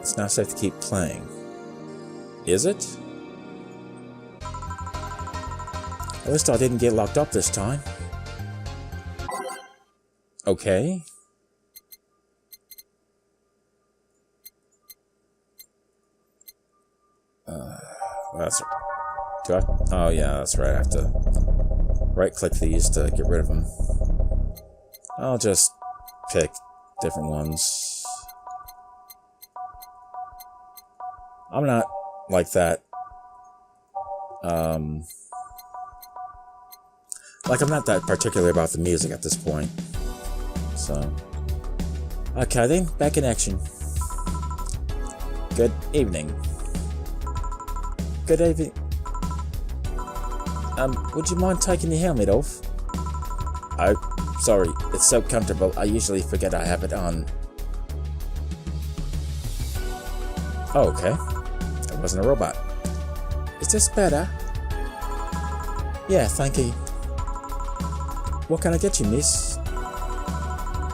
It's not safe to keep playing. Is it? At least I didn't get locked up this time. Okay. That's... Do I? Oh yeah, that's right. I have to right-click these to get rid of them. I'll just pick different ones. I'm not like that. Like, I'm not that particular about the music at this point. So. Okay then, back in action. Good evening. Good evening. Would you mind taking your helmet off? Oh, sorry, it's so comfortable, I usually forget I have it on. Oh, okay. I wasn't a robot. Is this better? Yeah, thank you. What can I get you, miss?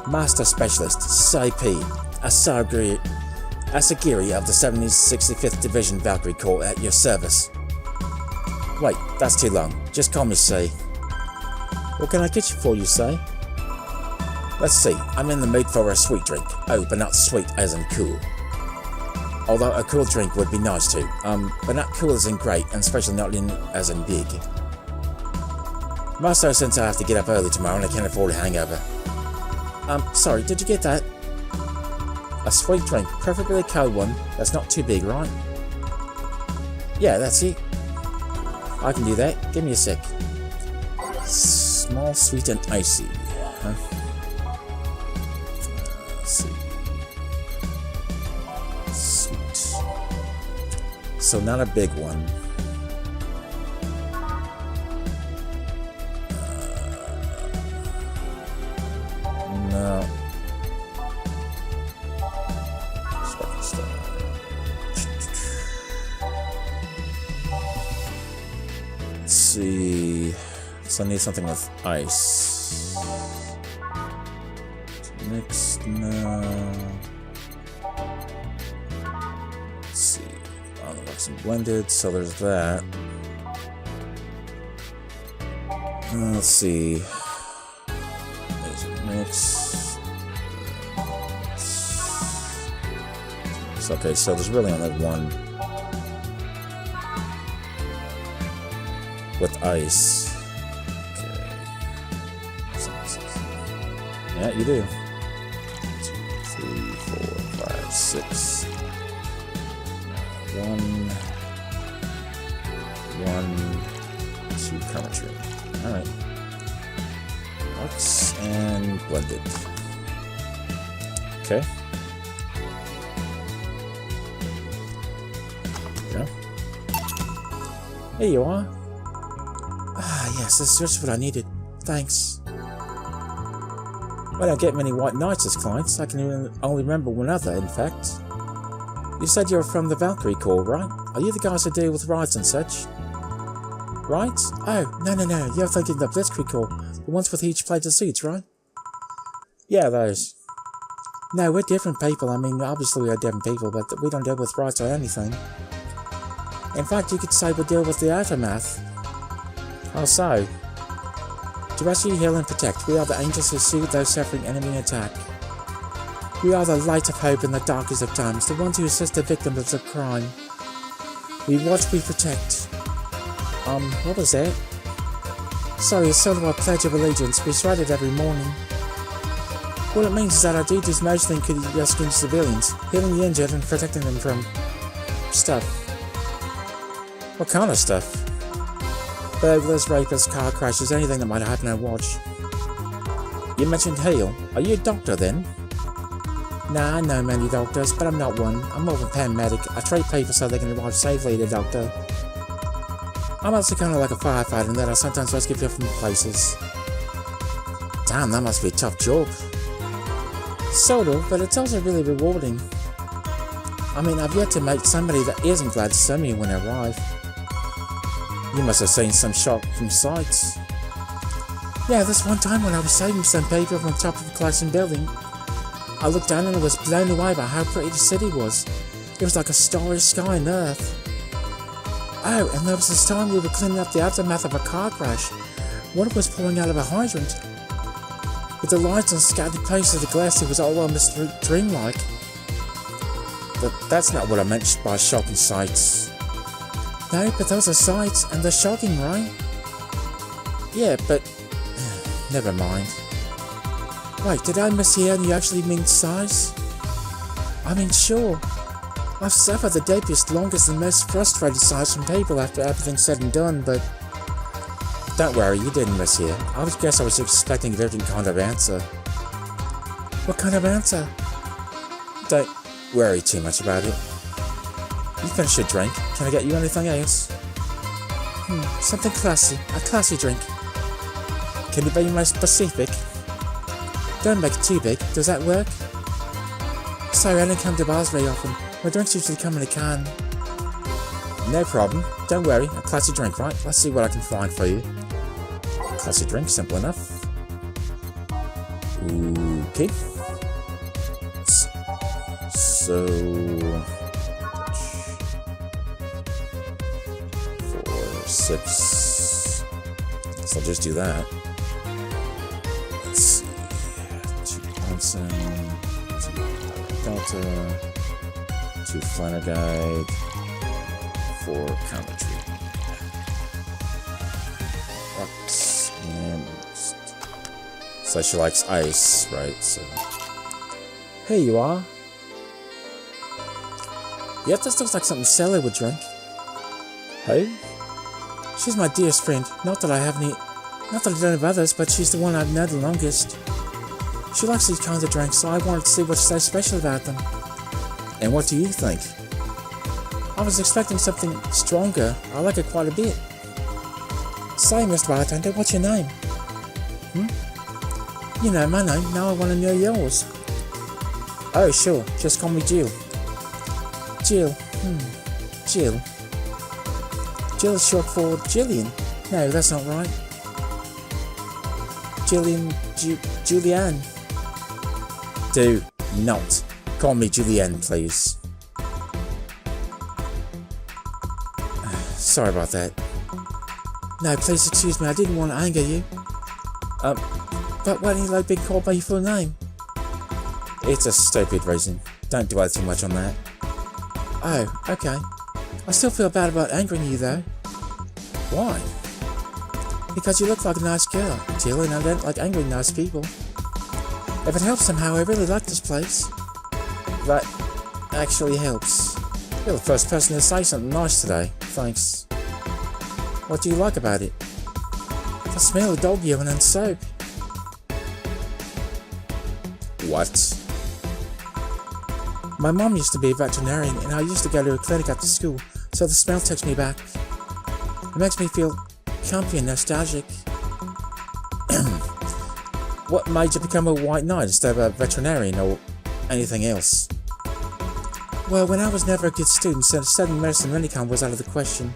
Master Specialist, CP, Asagiri of the 65th Division Valkyrie Corps at your service. Wait, that's too long. Just call me C. What can I get you for, you say? Let's see, I'm in the mood for a sweet drink. Oh, but not sweet as in cool. Although a cool drink would be nice too. But not cool as in great, and especially not as in big. More so since I have to get up early tomorrow and I can't afford a hangover. Sorry, did you get that? A sweet drink, preferably a cold one. That's not too big, right? Yeah, that's it. I can do that. Give me a sec. Small, sweet, and icy. Huh? Let's see. Sweet. So not a big one. No. Let's see. So I need something with ice. Next, no. Let's see. Oh, the wax and blended, so there's that. Let's see. Mix. Okay, so there's really only one with ice. Okay. Yeah, you do. 2, 3, 4, 5, 6. 1, 2 chemistry. Alright. Wax and blended. Okay. Yeah. Here you are. Ah, yes, this is just what I needed. Thanks. I don't get many white knights as clients. I can only remember one other, in fact. You said you're from the Valkyrie Corps, right? Are you the guys who deal with rides and such? Rides? Oh, no. You're thinking the Blitzkrieg Corps. The ones with each plated suits, right? Yeah, those. No, we're different people. I mean, obviously we're different people, but we don't deal with rights or anything. In fact, you could say we deal with the aftermath. How so? To rescue, heal, and protect, we are the angels who soothe those suffering enemy attack. We are the light of hope in the darkest of times, the ones who assist the victims of crime. We watch, we protect. What was that? Sorry, it's sort of our Pledge of Allegiance. We recite it every morning. What it means is that our duties mostly include rescuing civilians, healing the injured, and protecting them from... stuff. What kind of stuff? Burglars, rapists, car crashes, anything that might happen on watch. You mentioned heal. Are you a doctor then? Nah, I know many doctors, but I'm not one. I'm more of a paramedic. I treat people so they can arrive safely at a doctor. I'm also kind of like a firefighter in that I sometimes rescue people from places. Damn, that must be a tough job. Sort of, but it's also really rewarding. I mean, I've yet to meet somebody that isn't glad to see me when I arrive. You must have seen some shock from sights. Yeah, this one time when I was saving some people from the top of a collapsing building, I looked down and was blown away by how pretty the city was. It was like a starry sky on Earth. Oh, and there was this time we were cleaning up the aftermath of a car crash. Water was pouring out of a hydrant. With the lights on scattered places of the glass, it was all almost dreamlike. But that's not what I meant by shocking sights. No, but those are sights, and they're shocking, right? Yeah, but... never mind. Wait, did I mishear and you actually mean sighs? I mean, sure. I've suffered the deepest, longest, and most frustrated sighs from people after everything's said and done, but... Don't worry, you didn't mishear. I guess I was expecting a different kind of answer. What kind of answer? Don't worry too much about it. You finish your drink. Can I get you anything else? Something classy. A classy drink. Can you be more specific? Don't make it too big. Does that work? Sorry, I don't come to bars very often. My drinks usually come in a can. No problem. Don't worry. A classy drink, right? Let's see what I can find for you. Classy drink, simple enough. Okay. So... 4 sips. So I'll just do that. Let's see. 2 Johnson, 2 Delta, 2 Flanagan, 4 Country. Rocks and... So she likes ice, right? So... Here you are. Yep, this looks like something Sally would drink. Who? She's my dearest friend. Not that I don't have others, but she's the one I've known the longest. She likes these kinds of drinks, so I wanted to see what's so special about them. And what do you think? I was expecting something stronger. I like it quite a bit. Say, Mr. Bartender, what's your name? You know my name, now I want to know yours. Oh, sure, just call me Jill. Jill. Jill. Jill is short for Jillian. No, that's not right. Julianne. Do not call me Julianne, please. Sorry about that. No, please excuse me, I didn't want to anger you. But why don't you like being called by your full name? It's a stupid reason. Don't dwell too much on that. Oh, okay. I still feel bad about angering you, though. Why? Because you look like a nice girl, Jill, and I don't like angering nice people. If it helps somehow, I really like this place. That actually helps. You're the first person to say something nice today. Thanks. What do you like about it? The smell of dog urine and soap. What? My mum used to be a veterinarian, and I used to go to a clinic after school, so the smell takes me back. It makes me feel comfy and nostalgic. What made you become a white knight instead of a veterinarian or anything else? Well, when I was never a good student, so studying medicine or anything was out of the question.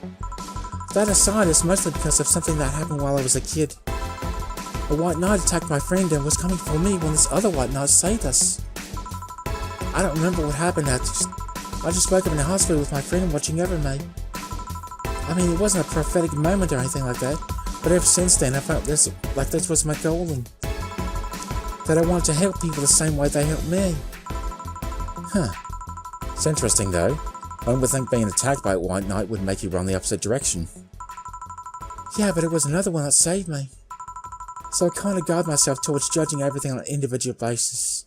That aside, it's mostly because of something that happened while I was a kid. A white knight attacked my friend and was coming for me when this other white knight saved us. I don't remember what happened. I just woke up in the hospital with my friend watching over me. I mean, it wasn't a prophetic moment or anything like that, but ever since then I felt this was my goal, and that I wanted to help people the same way they helped me. It's interesting though. One would think being attacked by a white knight would make you run the opposite direction. Yeah, but it was another one that saved me. So I kind of guide myself towards judging everything on an individual basis.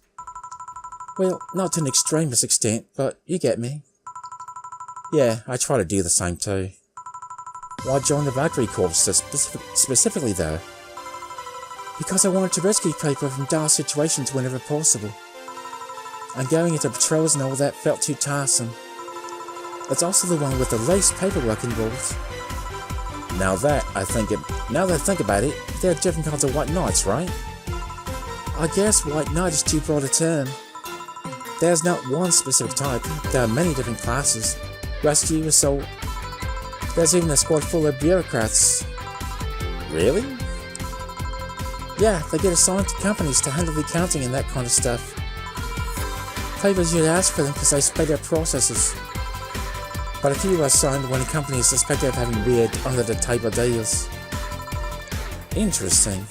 Well, not to an extremist extent, but you get me. Yeah, I try to do the same too. Why join the Valkyrie Corps specifically though? Because I wanted to rescue people from dire situations whenever possible. And going into patrols and all that felt too tiresome. It's also the one with the least paperwork involved. Now that I think about it, there are different kinds of white knights, right? I guess white knight is too broad a term. There's not one specific type, there are many different classes. Rescue, assault. There's even a squad full of bureaucrats. Really? Yeah, they get assigned to companies to handle the accounting and that kind of stuff. papers you'd ask for them because they speed up processes. But a few are signed when a company is suspected of having weird, under-the-table deals. Interesting.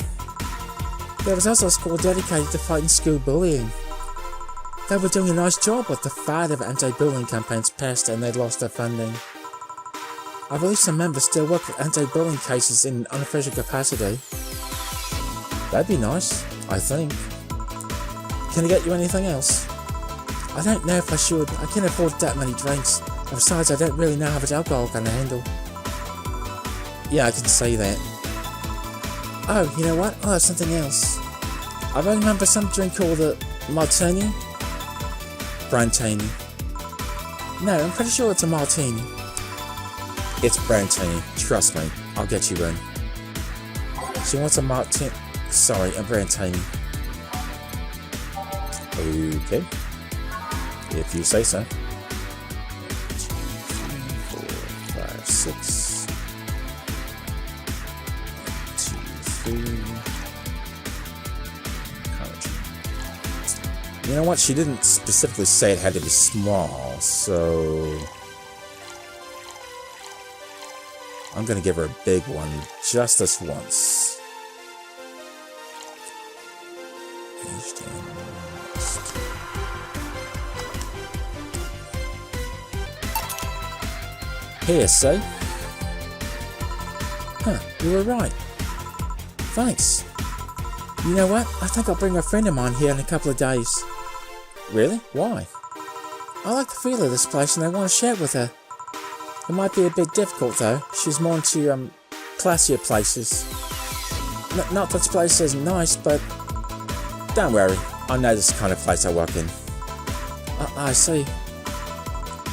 There was also a school dedicated to fighting school bullying. They were doing a nice job, but the fad of anti-bullying campaigns passed and they lost their funding. I believe some members still work with anti-bullying cases in an unofficial capacity. That'd be nice, I think. Can I get you anything else? I don't know if I should. I can't afford that many drinks. And besides, I don't really know how much alcohol I can handle. Yeah, I can say that. Oh, you know what? I'll have something else. I remember some drink called a martini? Brantini. No, I'm pretty sure it's a martini. It's Brantini. Trust me. I'll get you one. She wants a martini. Sorry, a Brantini. Okay. If you say so. 2, 3, 4, 5, 6. 1, 2, 3. You know what? She didn't specifically say it had to be small, so I'm gonna give her a big one just this once. Here, say. Huh, you were right. Thanks. You know what? I think I'll bring a friend of mine here in a couple of days. Really? Why? I like the feel of this place and I want to share it with her. It might be a bit difficult though. She's more into classier places. Not that this place isn't nice, but don't worry. I know this kind of place I work in. I see.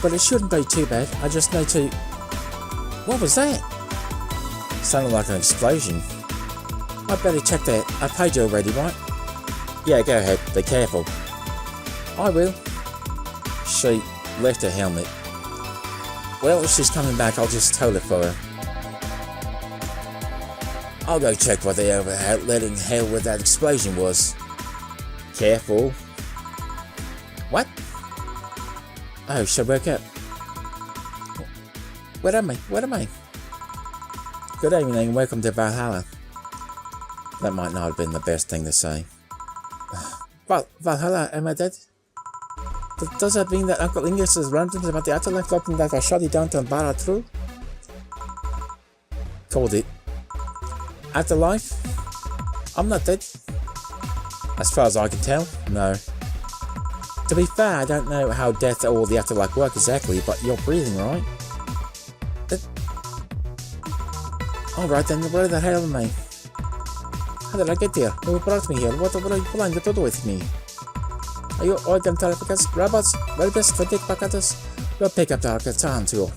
But it shouldn't be too bad. I just need to... What was that? Sounded like an explosion. I better check that. I paid you already, right? Yeah, go ahead. Be careful. I will. She left her helmet. Well, if she's coming back, I'll just hold it for her. I'll go check what the letting hell with that explosion was. Careful. What? Oh, she woke up. Where am I? Where am I? Good evening and welcome to Valhalla. That might not have been the best thing to say. Valhalla, am I dead? Does that mean that Uncle Ingus is ranting about the afterlife hoping that I shot it down to barra through? Called it. Afterlife? I'm not dead. As far as I can tell, no. To be fair, I don't know how death or the afterlife work exactly, but you're breathing, right? Alright then, where the hell am I? How did I get here? Who brought me here? What are you planning to do with me? Are you organ telepacus? Robots? Rapists? Fatigue pacatus? You'll pick up the time too.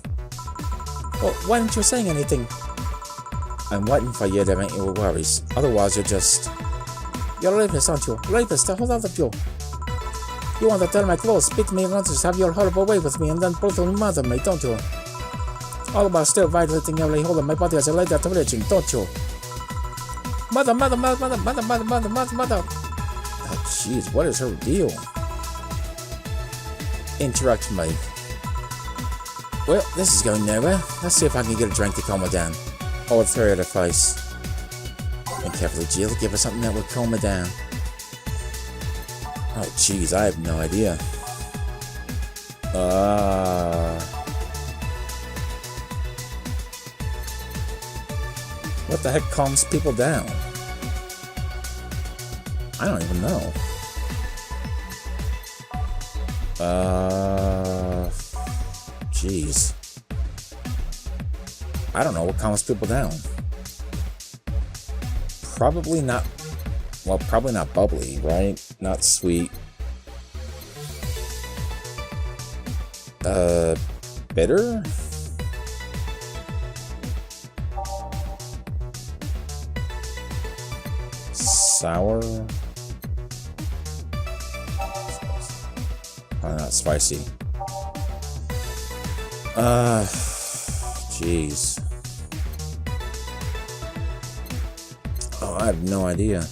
Well, why aren't you saying anything? I'm waiting for you to make your worries. Otherwise you're just... You're a rapist, aren't you? Rapist, hold on of you. You want to tear my clothes, beat me, and just have your horrible way with me, and then brutally murder me, don't you? All about still violating every hole in my body as a later to reaching, don't you? Mother. Oh, jeez, what is her deal? Interrupt me. Well, this is going nowhere. Let's see if I can get a drink to calm her down. Or throw her at her face. And carefully, Jill, give her something that will calm her down. Oh, jeez, I have no idea. What the heck calms people down? I don't even know. Jeez. I don't know what calms people down. Probably not... Well, probably not bubbly, right? Not sweet. Bitter? Sour? Probably not spicy. Jeez. Oh, I have no idea.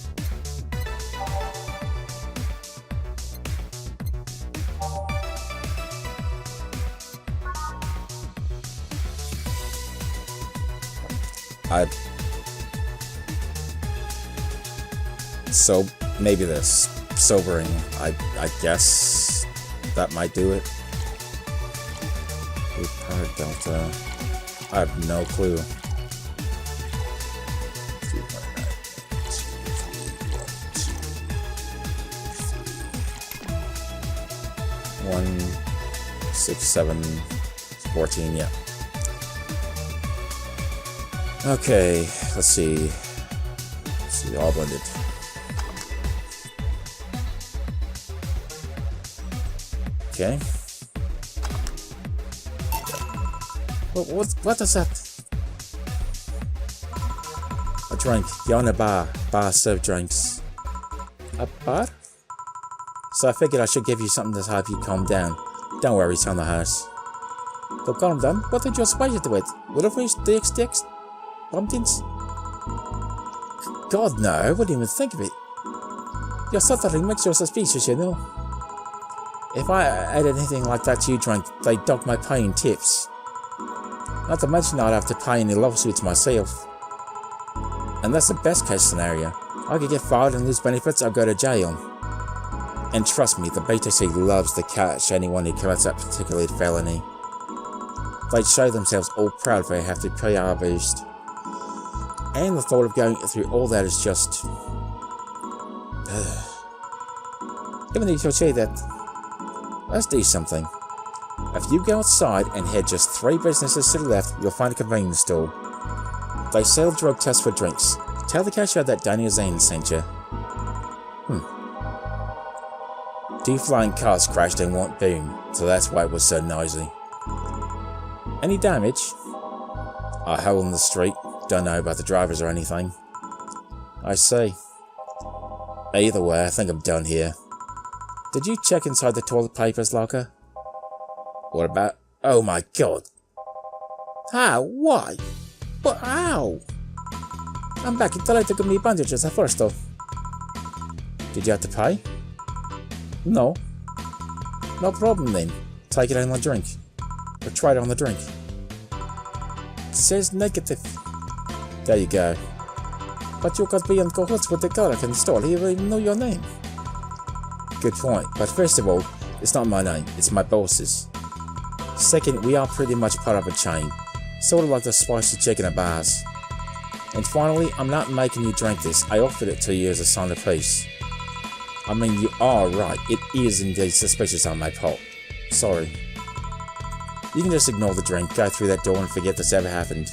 So maybe this sobering. I guess that might do it. Power delta. I have no clue. 1, 6, 7, 14, yeah. Okay, let's see. All blended. Okay. What is that? A drink. You're in a bar. Bar serve drinks. A bar? So I figured I should give you something to help you calm down. Don't worry, it's on the house. To calm down? What did you spice it with? Willow sticks? Pumpkins? God, no, I wouldn't even think of it. Your stuttering makes you suspicious, you know. If I add anything like that to your drink, they dock my pay in tips. Not to mention I'd have to pay any lawsuits myself. And that's the best case scenario. I could get fired and lose benefits or go to jail. And trust me, the BTC loves to catch anyone who commits that particular felony. They'd show themselves all proud if they have to PR boost. And the thought of going through all that is just... Even if you'll say that, let's do something. If you go outside and head just 3 businesses to the left, you'll find a convenience store. They sell drug tests for drinks. Tell the cashier that Daniel Zane sent you. 2 flying cars crashed in one boom, so that's why it was so noisy. Any damage? A hole in the street. Don't know about the drivers or anything. I see. Either way, I think I'm done here. Did you check inside the toilet papers locker? What about... Oh my god! How? Why? But how? I'm back. You tried to give me bandages at first though. Did you have to pay? No. No problem then. Take it on the drink. Or try it on the drink. It says negative. There you go. But you could be in cahoots with the guy in the store. He will even know your name. Good point. But first of all, it's not my name. It's my boss's. Second, we are pretty much part of a chain. Sort of like the spicy chicken at bars. And finally, I'm not making you drink this. I offered it to you as a sign of peace. I mean, you are right. It is indeed suspicious on my part. Sorry. You can just ignore the drink, go through that door and forget this ever happened.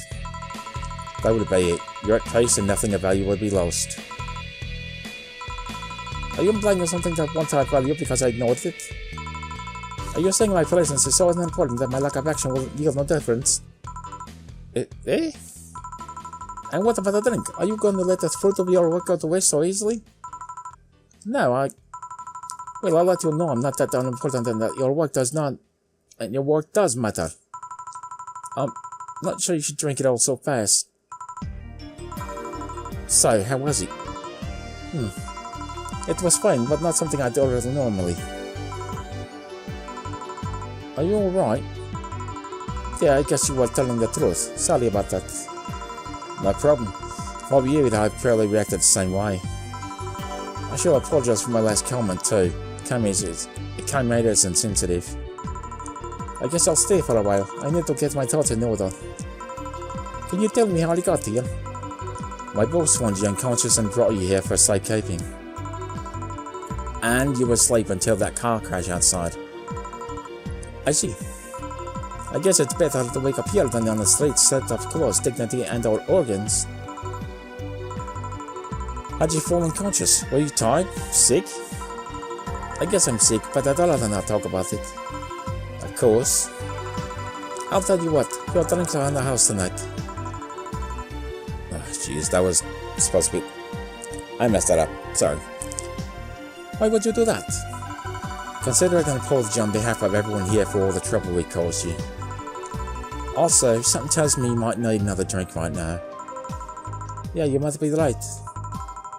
That would be it. You're at peace and nothing of value will be lost. Are you implying something that once had value because I ignored it? Are you saying my presence is so unimportant that my lack of action will yield no difference? Eh? And what about the drink? Are you going to let the fruit of your work go to waste so easily? No, well, I'll let you know I'm not that unimportant and that your work does not... And your work does matter. I'm not sure you should drink it all so fast. So, how was it? It was fine, but not something I'd order normally. Are you alright? Yeah, I guess you were telling the truth. Sorry about that. No problem. If I were you, I'd probably reacted the same way. I should apologize for my last comment too. It came out as insensitive. I guess I'll stay for a while. I need to get my thoughts in order. Can you tell me how you got here? My boss found you unconscious and brought you here for safekeeping. And you were asleep until that car crash outside. I see. I guess it's better to wake up here than on the street set of clothes, dignity and our organs. How'd you fall unconscious? Were you tired? Sick? I guess I'm sick, but I'd rather not talk about it. Of course. I'll tell you what, your drinks are in the house tonight. Oh, jeez, that was supposed to be... I messed that up, sorry. Why would you do that? Consider it an apology on behalf of everyone here for all the trouble we caused you. Also, something tells me you might need another drink right now. Yeah, you might be right.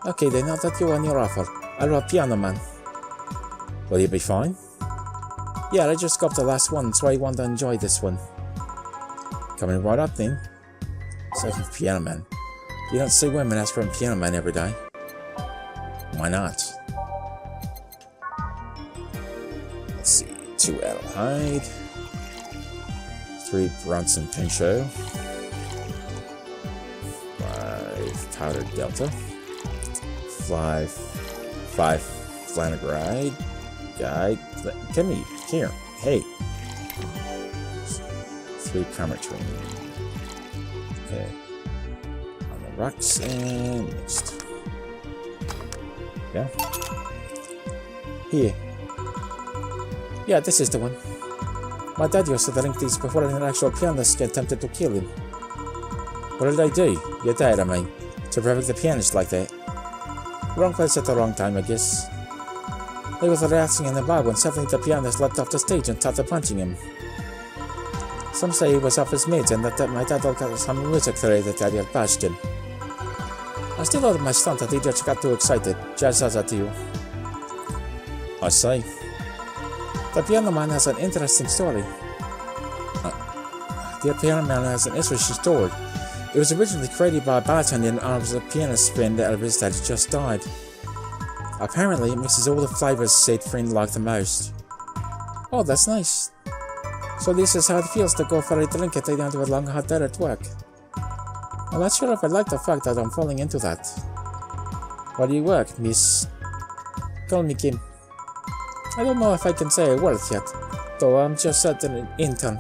Okay then, now that you're on your offer, I'll have Piano Man. Will you be fine? Yeah, I just got the last one, so I want to enjoy this one. Coming right up then. Second Piano Man. You don't see women ask for a piano man every day. Why not? Let's see. 2 Adelheid. 3 Bronson Pinchot. 5 Powdered Delta. 5 Flanagride. Guy. Come here. Hey. 3 Comertrine. Okay. On the rocks and mixed. Yeah. Here. Yeah, this is the one. My dad used to drink these before an actual pianist attempted to kill him. What did I do? Your dad, I mean. To provoke the pianist like that. Wrong place at the wrong time, I guess. They were relaxing in the bar when suddenly the pianist leapt off the stage and started punching him. Some say he was off his meds and that my dad got some music theory that Daddy had bashed him. I still out of my stunt that he just got too excited. Judge says that to you. I say. The piano man has an interesting story. The piano man has an interesting story. It was originally created by a bartender in honor of a pianist friend of his that had just died. Apparently, it mixes all the flavors said friend liked the most. Oh, that's nice. So this is how it feels to go for a drink at the end of a long hot day at work. I'm not sure if I like the fact that I'm falling into that. Where do you work, miss? Call me Kim. I don't know if I can say a word yet, though I'm just an intern.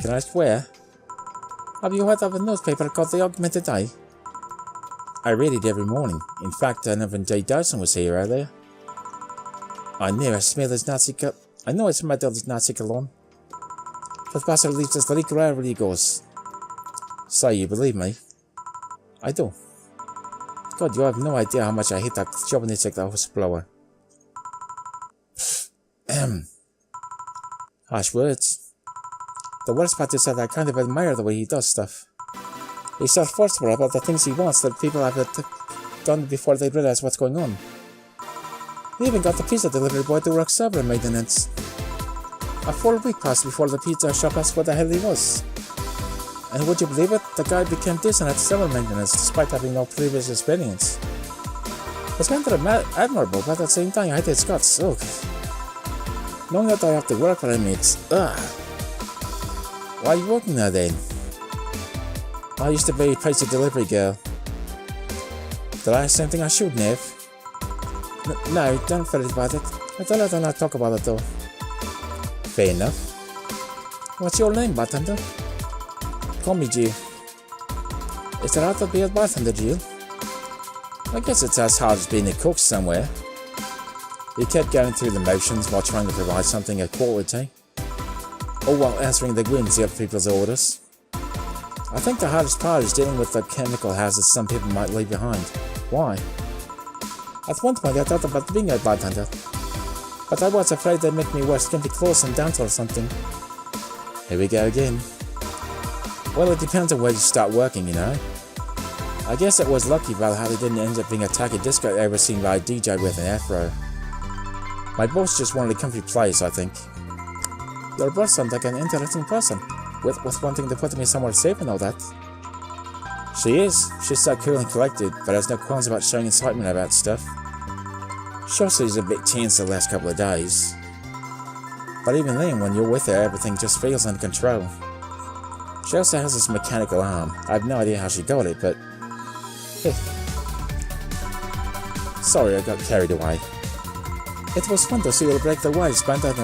Can I ask where? Have you heard of a newspaper called The Augmented Eye? I read it every morning. In fact, Evan J. Dyson was here earlier. I know I smell his Nazi I know I smell his Nazi cologne. The bastard leaves his leak wherever he goes. So you believe me? I do. God, you have no idea how much I hate that chauvinistic whistleblower. Harsh words. The worst part is that I kind of admire the way he does stuff. He's so forceful about the things he wants that people have done before they realize what's going on. He even got the pizza delivery boy to work server maintenance. A full week passed before the pizza shop asked what the hell he was. And would you believe it? The guy became decent at server maintenance despite having no previous experience. It's kind of admirable, but at the same time I hate his guts. Ugh. Knowing that I have to work for him, it's ugh. Why are you working there then? I used to be a pizza delivery girl. Did I say something I shouldn't have? No, don't fret about it. I'd rather not talk about it though. Fair enough. What's your name, bartender? Call me Jill. Is there hard to be a bartender, Jill? I guess it's as hard as being a cook somewhere. He kept going through the motions while trying to provide something of quality. All while answering the whims of people's orders. I think the hardest part is dealing with the chemical hazards some people might leave behind. Why? At one point I thought about being a bartender, but I was afraid they'd make me wear skimpy clothes and dance or something. Here we go again. Well, it depends on where you start working, you know. I guess it was lucky about how they didn't end up being a tacky disco overseen by a DJ with an afro. My boss just wanted a comfy place, I think. Your boss sounds like an interesting person, with wanting to put me somewhere safe and all that. She is. She's so cool and collected, but has no qualms about showing excitement about stuff. Sure, she's a bit tense the last couple of days. But even then, when you're with her, everything just feels under control. She also has this mechanical arm. I have no idea how she got it, but... Sorry, I got carried away. It was fun to see you break the waves by that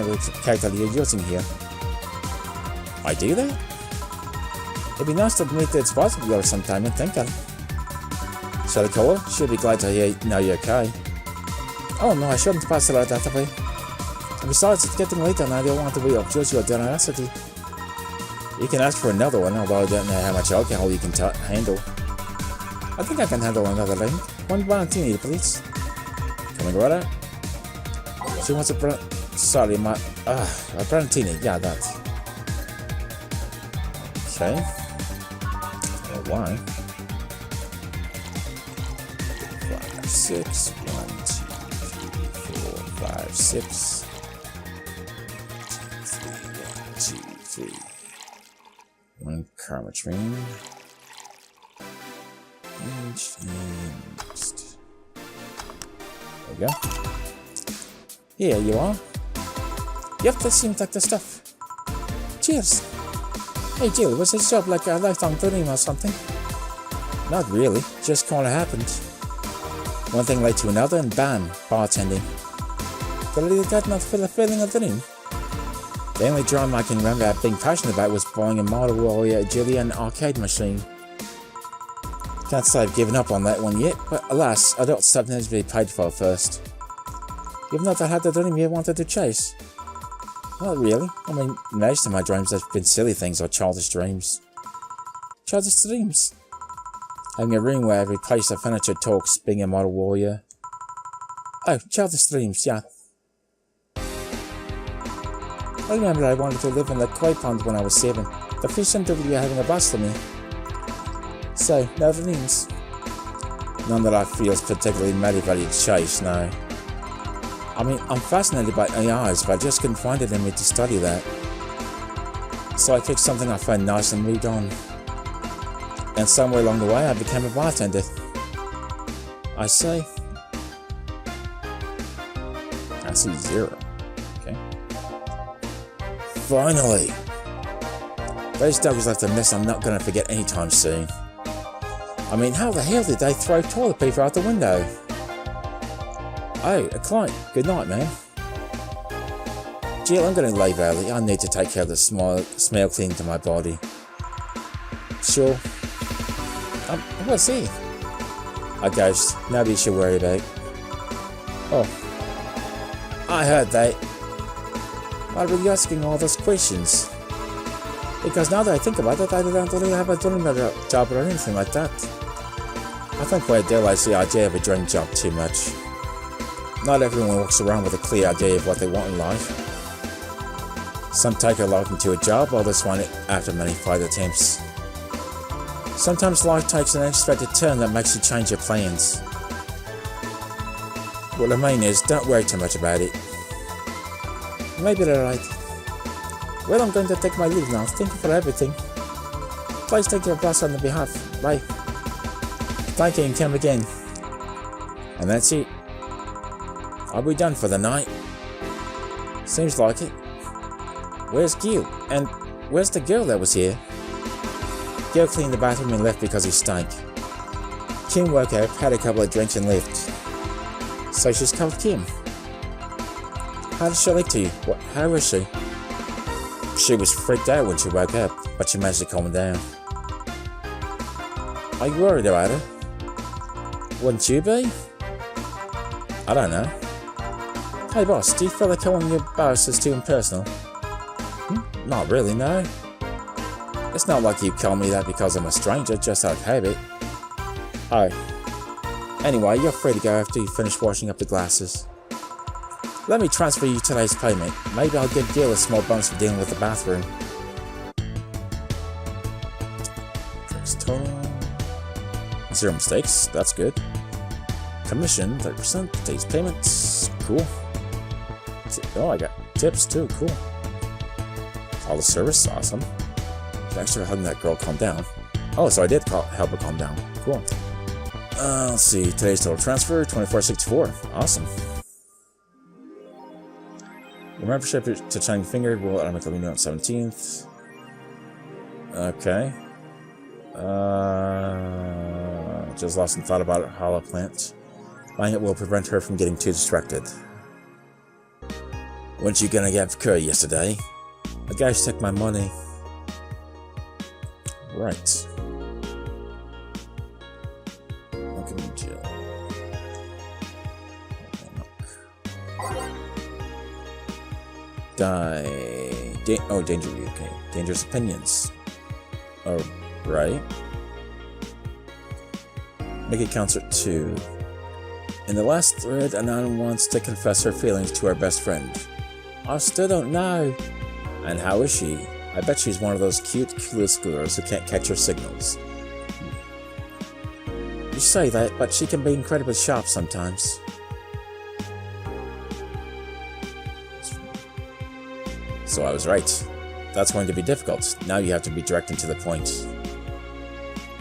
character you're using here. I do that? It'd be nice to meet its boss of yours sometime and thank her. Shall I call her? She'll be glad to know you're okay. Oh no, I shouldn't pass her out that way. And besides, it's getting later and I don't want to be obtuse your generosity. You can ask for another one, although I don't know how much alcohol you can handle. I think I can handle another drink. One Valentini, please. Coming right out. She wants a Valentini, yeah, that. Okay. Why? 5, 6, 1, 2, 3, 4, 5, 6. 3, 1, 2, 3. 1 Carmatrine. Next. There we go. Here you are. Yep, that seems like the stuff. Cheers. Hey Jill, was this job like a lifelong dream or something? Not really, just kinda happened. One thing led to another and bam, bartending. Really got not feel a feeling of dream. The only drum I can remember being passionate about was buying a Model Warrior Julian arcade machine. Can't say I've given up on that one yet, but alas, adult stuff needs to be paid for first. You've not had the dream you wanted to chase? Not really. I mean, most of my dreams have been silly things or childish dreams. Childish dreams? Having a room where every piece of furniture talks, being a Model Warrior. Oh, childish dreams, yeah. I remember I wanted to live in the koi pond when I was 7. The fish seemed to be having a bust for me. So, no dreams. None that I feel is particularly motivated to chase, no. I mean, I'm fascinated by AIs, but I just couldn't find it in me to study that. So I picked something I found nice and moved on. And somewhere along the way I became a bartender. I say. I see 0. Okay. Finally! Those dogs left a mess I'm not gonna forget anytime soon. I mean, how the hell did they throw toilet paper out the window? Oh, a client. Good night, man. Jill, I'm gonna leave early. I need to take care of the smell clinging to my body. Sure. What's he? A ghost. Nobody should worry about. Oh. I heard that. Why were you asking all those questions? Because now that I think about it, I don't really have a dream job or anything like that. I think we idealize the idea of a dream job too much. Not everyone walks around with a clear idea of what they want in life. Some take a liking to a job, others find it after many failed attempts. Sometimes life takes an unexpected turn that makes you change your plans. What I mean is, don't worry too much about it. Maybe they're right. Well, I'm going to take my leave now. Thank you for everything. Please take your boss on the behalf. Bye. Thank you and come again. And that's it. Are we done for the night? Seems like it. Where's Gil? And where's the girl that was here? Gil cleaned the bathroom and left because he stank. Kim woke up, had a couple of drinks and left. So she's called Kim. How did she look to you? How was she? She was freaked out when she woke up, but she managed to calm down. Are you worried about her? Wouldn't you be? I don't know. Hey boss, do you feel like calling your boss is too impersonal? Not really, no. It's not like you call me that because I'm a stranger, just out of habit. Oh. Anyway, you're free to go after you finish washing up the glasses. Let me transfer you today's payment. Maybe I'll give Gil a small bonus for dealing with the bathroom. Total. 0 mistakes, that's good. Commission, 30%, today's payments, cool. Oh, I got tips too, cool. All the service, awesome. Thanks for helping that girl calm down. Oh, so I did help her calm down, cool. Let's see, today's total transfer, $24.64, awesome. Your membership to Shining Finger will automatically renew on 17th. Okay. Just lost some thought about it. Hollow plant. Buying it will prevent her from getting too distracted. Weren't you gonna get Curry yesterday? The guys took my money. Right. Welcome to jail. Danger, okay. Dangerous opinions. Oh, right. Make it concert 2. In the last thread, Anon wants to confess her feelings to her best friend. I still don't know. And how is she? I bet she's one of those cute, clueless girls who can't catch her signals. You say that, but she can be incredibly sharp sometimes. So I was right. That's going to be difficult. Now you have to be direct and to the point.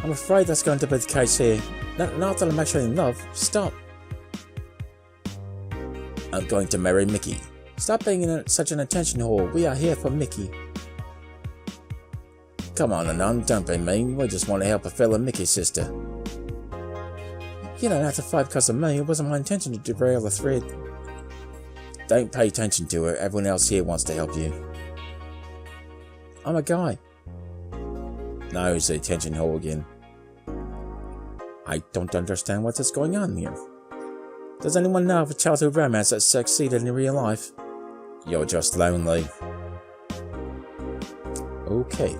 I'm afraid that's going to be the case here. Not that I'm actually in love. Stop. I'm going to marry Mickey. Stop being such an attention whore. We are here for Mickey. Come on, Anon, don't be mean. We just want to help a fellow Mickey sister. You don't have to fight because of me. It wasn't my intention to derail the thread. Don't pay attention to her. Everyone else here wants to help you. I'm a guy. No, he's the attention whore again. I don't understand what is going on here. Does anyone know of a childhood romance that succeeded in real life? You're just lonely. Okay.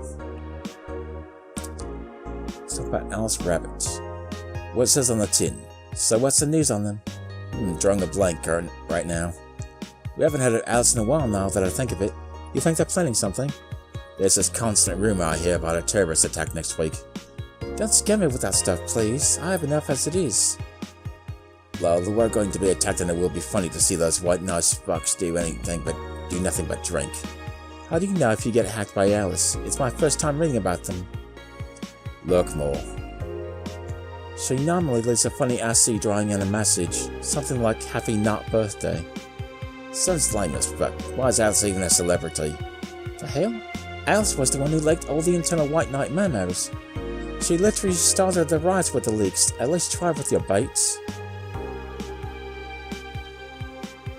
Let's talk about Alice Rabbit. What it says on the tin? So what's the news on them? Drawing a blank right now. We haven't had Alice in a while now that I think of it. You think they're planning something? There's this constant rumor I hear about a terrorist attack next week. Don't scare me with that stuff, please. I have enough as it is. Well, we're going to be attacked and it will be funny to see those white-nosed fucks do nothing but drink. How do you know if you get hacked by Alice? It's my first time reading about them. Look more. She normally leaves a funny essay drawing in a message, something like Happy Not Birthday. Sounds lame as fuck. Why is Alice even a celebrity? The hell? Alice was the one who leaked all the internal White Knight memos. She literally started the riots with the leaks. At least try with your baits.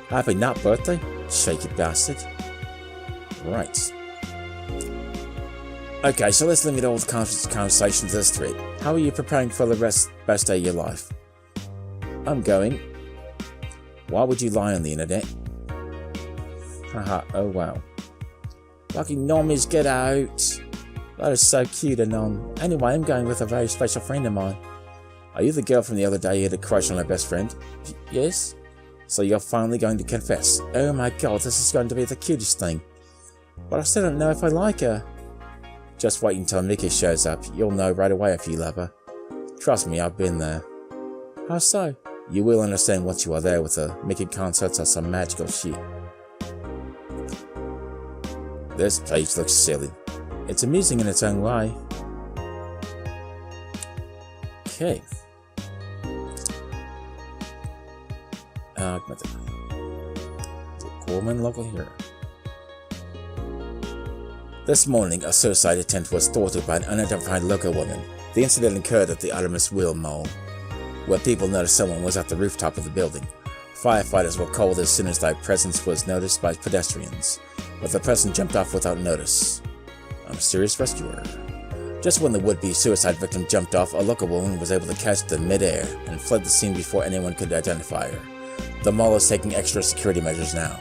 Happy Not Birthday? Shaky bastard. Right. Okay, so let's limit all the conversation to this thread. How are you preparing for the best day of your life? I'm going. Why would you lie on the internet? Haha, oh wow. Fucking normies, get out. That is so cute, Anon. Anyway, I'm going with a very special friend of mine. Are you the girl from the other day who had a crush on her best friend? Yes? So you're finally going to confess. Oh my god, this is going to be the cutest thing. But I still don't know if I like her. Just wait until Mickey shows up. You'll know right away if you love her. Trust me, I've been there. How so? You will understand once you are there with her. Mickey concerts are some magical shit. This page looks silly. It's amusing in its own way. Okay. Woman local hero. This morning, a suicide attempt was thwarted by an unidentified local woman. The incident occurred at the Artemis Wheel Mall, where people noticed someone was at the rooftop of the building. Firefighters were called as soon as their presence was noticed by pedestrians, but the person jumped off without notice. A mysterious rescuer. Just when the would-be suicide victim jumped off, a local woman was able to catch them mid-air and fled the scene before anyone could identify her. The mall is taking extra security measures now.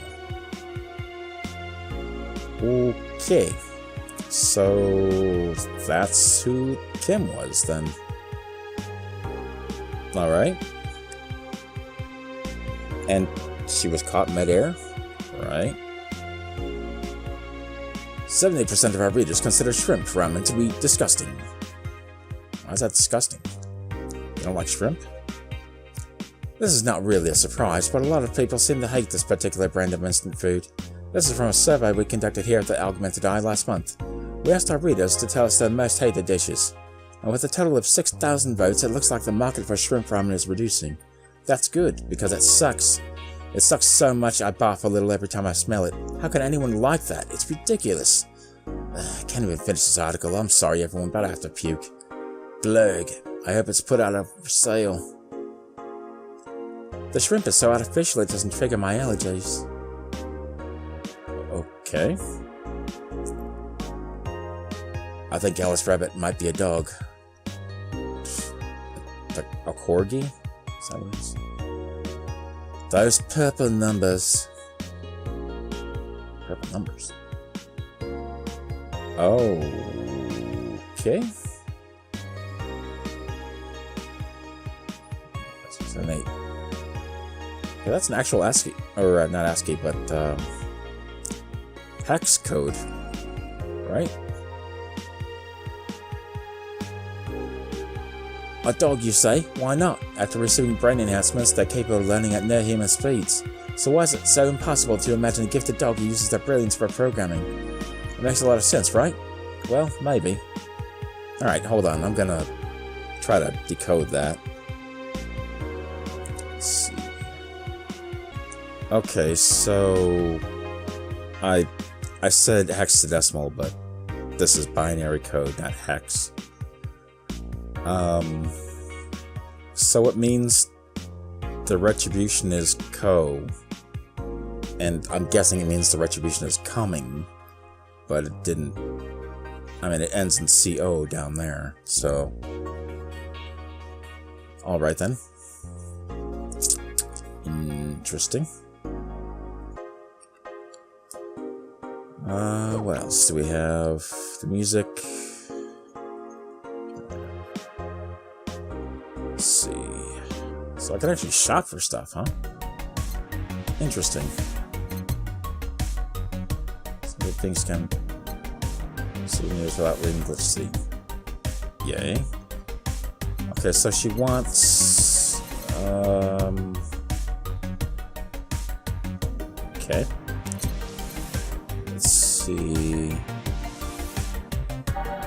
Okay. So that's who Kim was then. Alright. And she was caught mid-air. Right. 70% of our readers consider shrimp ramen to be disgusting. Why is that disgusting? You don't like shrimp? This is not really a surprise, but a lot of people seem to hate this particular brand of instant food. This is from a survey we conducted here at the Augmented Eye last month. We asked our readers to tell us their most hated dishes, and with a total of 6,000 votes, it looks like the market for shrimp ramen is reducing. That's good, because it sucks. It sucks so much I barf a little every time I smell it. How can anyone like that? It's ridiculous. I can't even finish this article. I'm sorry everyone, but I have to puke. Blurg. I hope it's put out of sale. The shrimp is so artificial it doesn't trigger my allergies. Okay. I think Alice Rabbit might be a dog. A corgi? Is that what it is? Those purple numbers. Purple numbers. Oh. Okay. That's an 8. Yeah, that's an actual ASCII, or not ASCII, but hex code, right? A dog, you say? Why not? After receiving brain enhancements, they're capable of learning at near human speeds. So why is it so impossible to imagine a gifted dog who uses their brilliance for programming? It makes a lot of sense, right? Well, maybe. Alright, hold on, I'm gonna try to decode that. Let's see. Okay, so I said hexadecimal, but this is binary code, not hex. So it means the retribution is co, and I'm guessing it means the retribution is coming, but it didn't. I mean, it ends in CO down there, so. Alright then. Interesting. What else do we have? The music. Let's see. So I can actually shop for stuff, huh? Interesting. So things can souvenirs without reading. Let's see. Yay. Okay, so she wants okay. Let's see.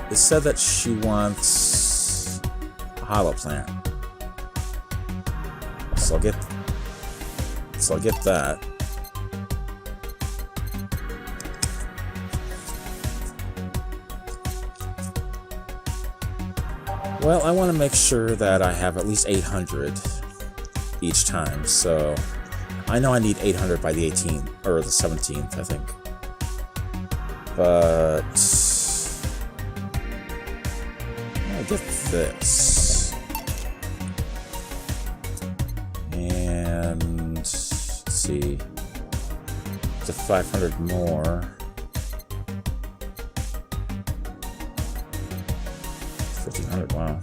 It said that she wants a hollow plant. So I'll get that. Well, I want to make sure that I have at least 800 each time, so I know I need 800 by the 18th, or the 17th, I think. But I'll get this. And let's see. The 500 more. 1500, wow.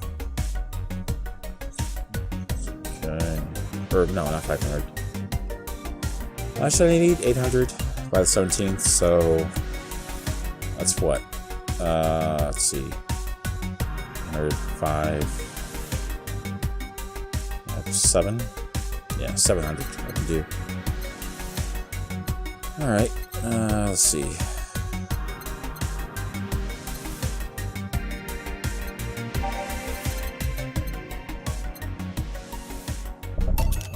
Okay. Or, no, not 500. Actually, I need 800 by the 17th, so that's what? Let's see. 105. 7? Yeah, 700 I can do. Alright, let's see.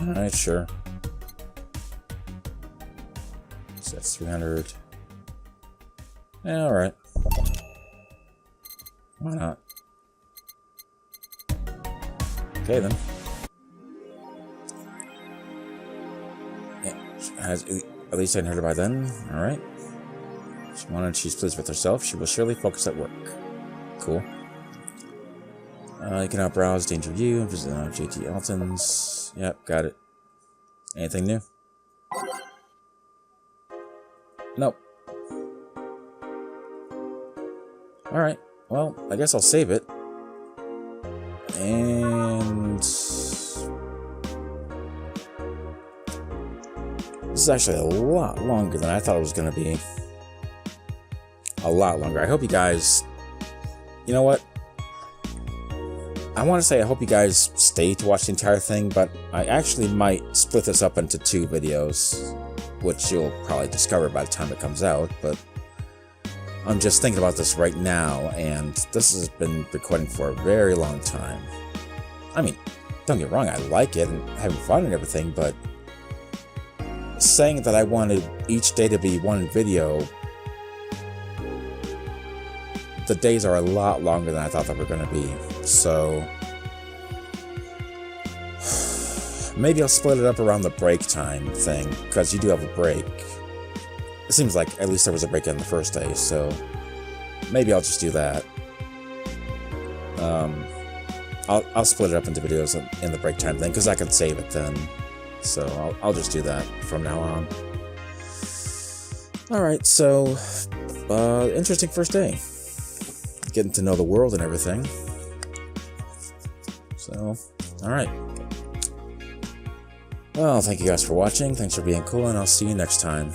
Alright, sure. So that's 300. Yeah, alright. Why not? Okay, then. Yeah, she has at least 800 by then. Alright. She's pleased with herself. She will surely focus at work. Cool. You can now browse Danger View and visit JT Alton's. Yep, got it. Anything new? Nope. Alright, well, I guess I'll save it. And this is actually a lot longer than I thought it was going to be. A lot longer. I hope you guys... You know what? I want to say I hope you guys stay to watch the entire thing, but I actually might split this up into 2 videos, which you'll probably discover by the time it comes out, but I'm just thinking about this right now, and this has been recording for a very long time. I mean, don't get me wrong, I like it and having fun and everything, but saying that I wanted each day to be one video, the days are a lot longer than I thought they were going to be, so maybe I'll split it up around the break time thing, because you do have a break. It seems like at least there was a break on the first day, so maybe I'll just do that. I'll split it up into videos in the break time thing, because I can save it then. So I'll just do that from now on. Alright, so interesting first day. Getting to know the world and everything. So, alright. Well, thank you guys for watching. Thanks for being cool, and I'll see you next time.